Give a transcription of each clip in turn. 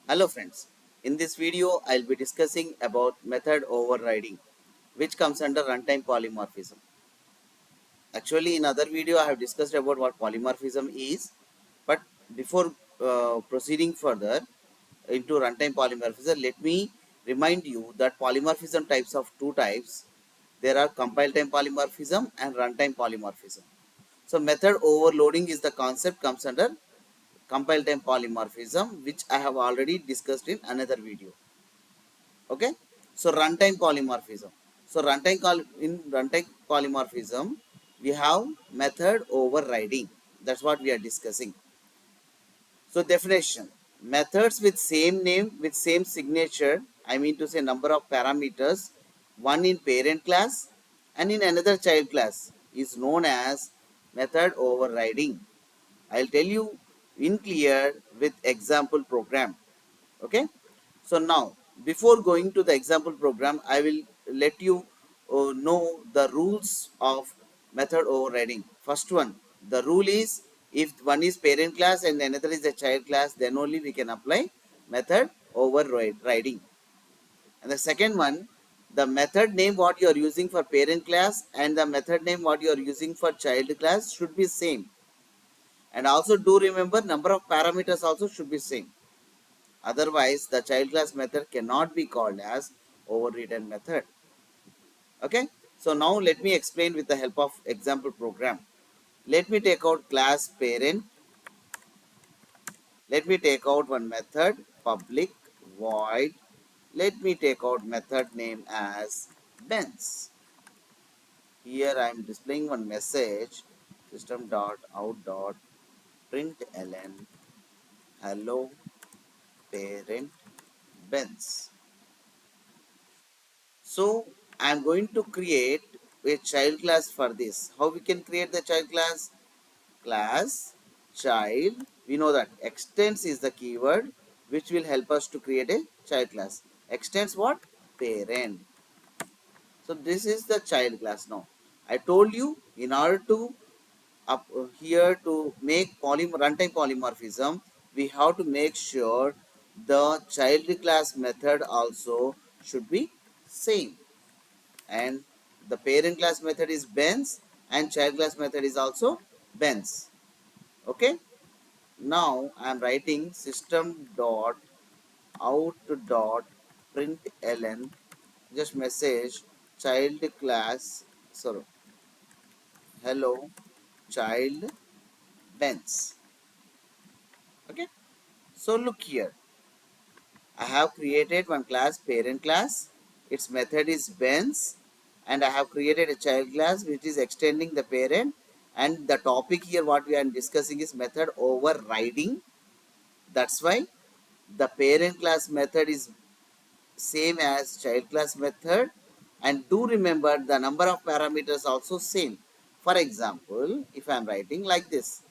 Hello friends, in this video I'll be discussing about method overriding which comes under runtime polymorphism. Actually in other video I have discussed about what polymorphism is, but before proceeding further into runtime polymorphism, let me remind you that polymorphism types of two types. There are compile time polymorphism and runtime polymorphism. So method overloading is the concept comes under compile time polymorphism, which I have already discussed in another video. Okay, so runtime polymorphism. So in runtime polymorphism we have method overriding. That's what we are discussing. So definition: methods with same name with same signature, I mean to say number of parameters, one in parent class and in another child class, is known as method overriding. I'll tell you in clear with example program. Okay, so now before going to the example program, I will let you know the rules of method overriding. First one, the rule is if one is parent class and another is a child class, then only we can apply method overriding. And the second one, the method name what you are using for parent class and the method name what you are using for child class should be same. And also do remember number of parameters also should be same. Otherwise, the child class method cannot be called as overridden method. Okay. So now let me explain with the help of example program. Let me take out class parent. Let me take out one method public void. Let me take out method name as Benz. Here I am displaying one message system.out.println hello parent Benz. So I am going to create a child class for this. How we can create the child class? Class child. We know that extends is the keyword which will help us to create a child class. Extends what? Parent. So this is the child class now. I told you in order to up here to make runtime polymorphism, we have to make sure the child class method also should be same. And the parent class method is Benz and child class method is also Benz. Okay. Now I am writing system dot out dot println just message child class, sorry, hello child Benz. Okay. So look here, I have created one class parent class. Its method is Benz, and I have created a child class which is extending the parent. And the topic here what we are discussing is method overriding. That's why the parent class method is same as child class method, and do remember the number of parameters also same. For example, if I am writing like this,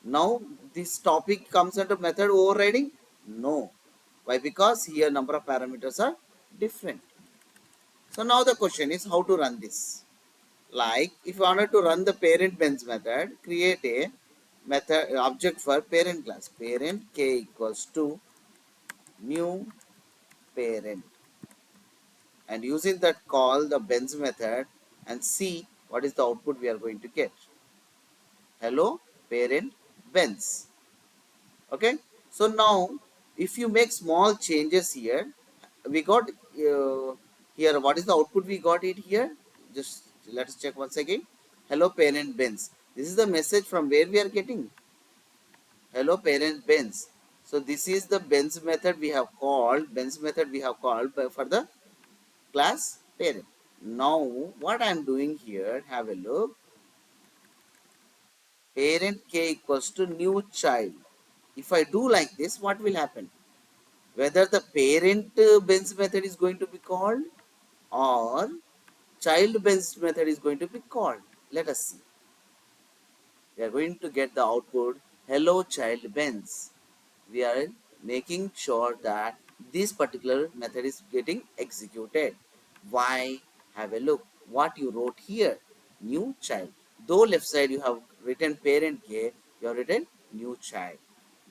now this topic comes under method overriding? No. Why? Because here number of parameters are different. So now the question is how to run this. Like if you wanted to run the parent Benz method, create a method object for parent class. Parent k equals to new parent, and using that call the Benz method and see what is the output we are going to get. Hello parent Benz. Okay. So now if you make small changes here, we got here what is the output we got it here. Just let's check once again. Hello parent Benz. This is the message from where we are getting. Hello parent Benz. So this is the Benz method we have called. Benz method we have called for the class parent. Now what I am doing here, have a look. Parent k equals to new child. If I do like this, what will happen? Whether the parent Benz method is going to be called or child Benz method is going to be called. Let us see. We are going to get the output hello child Benz. We are making sure that this particular method is getting executed. Why? Have a look what you wrote here, new child. Though left side you have written parent k, you have written new child.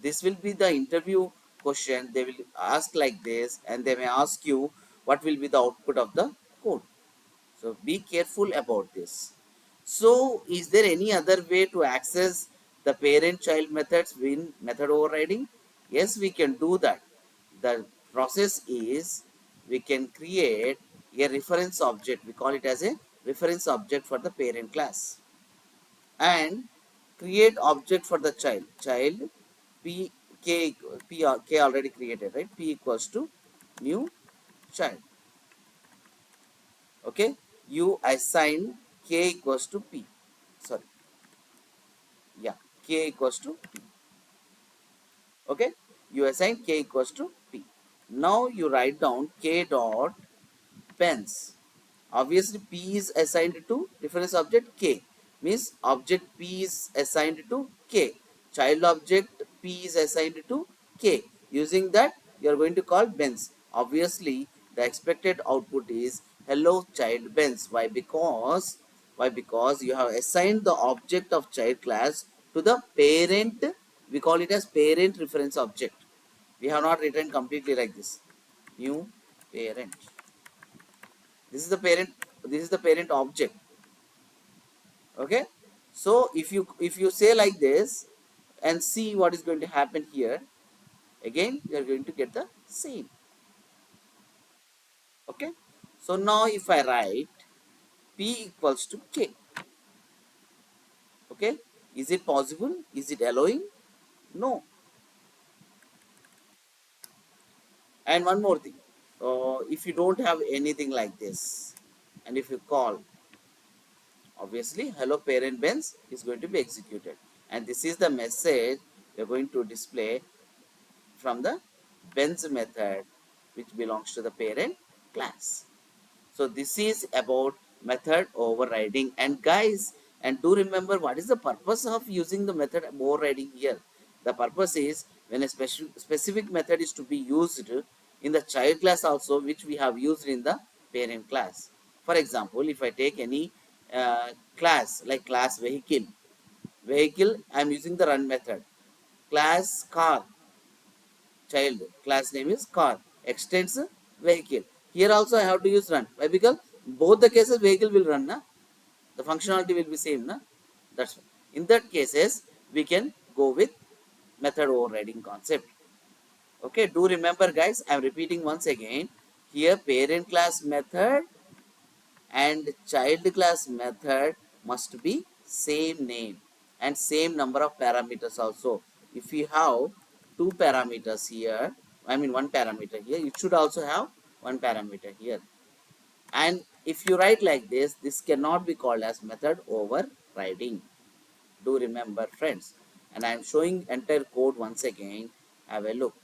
This will be the interview question. They will ask like this, and they may ask you what will be the output of the code. So be careful about this. So is there any other way to access the parent child methods in method overriding? Yes, we can do that. The process is we can create a reference object. We call it as a reference object for the parent class, and create object for the child. Child p k k already created, right? P equals to new child. Okay, you assign k equals to p, sorry, yeah, k equals to p. Okay, you assign k equals to p. Now you write down k dot pens. Obviously p is assigned to reference object k, means object p is assigned to k, child object p is assigned to k. Using that, you are going to call Benz. Obviously the expected output is hello child Benz. Why? Because you have assigned the object of child class to the parent. We call it as parent reference object. We have not written completely like this. New parent, this is the parent, this is the parent object. Okay, so if you say like this and see what is going to happen here, again you are going to get the same. Okay, so now if I write p equals to k, okay, is it possible? Is it allowing? No. And one more thing, if you don't have anything like this, and if you call, obviously hello parent Benz is going to be executed, and this is the message we are going to display from the Benz method, which belongs to the parent class. So this is about method overriding. And guys, and do remember what is the purpose of using the method overriding here. The purpose is when a specific method is to be used in the child class also, which we have used in the parent class. For example, if I take any class like class vehicle, I am using the run method. Class car, child class name is car, extends vehicle. Here also I have to use run. Why? Because both the cases vehicle will run, na? The functionality will be same, na? That's why. In that cases we can go with method overriding concept. Okay, do remember guys, I am repeating once again. Here parent class method and child class method must be same name and same number of parameters also. If you have two parameters here, I mean one parameter here, you should also have one parameter here. And if you write like this cannot be called as method overriding. Do remember friends. And I am showing entire code once again. Have a look.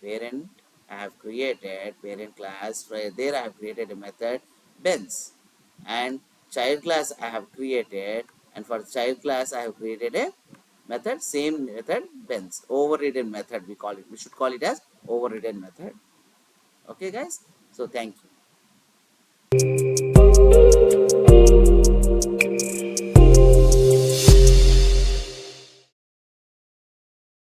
Parent, I have created parent class. Right there I have created a method Benz, and child class I have created, and for child class I have created a method, same method Benz, overridden method we call it. We should call it as overridden method. Okay guys, so thank you.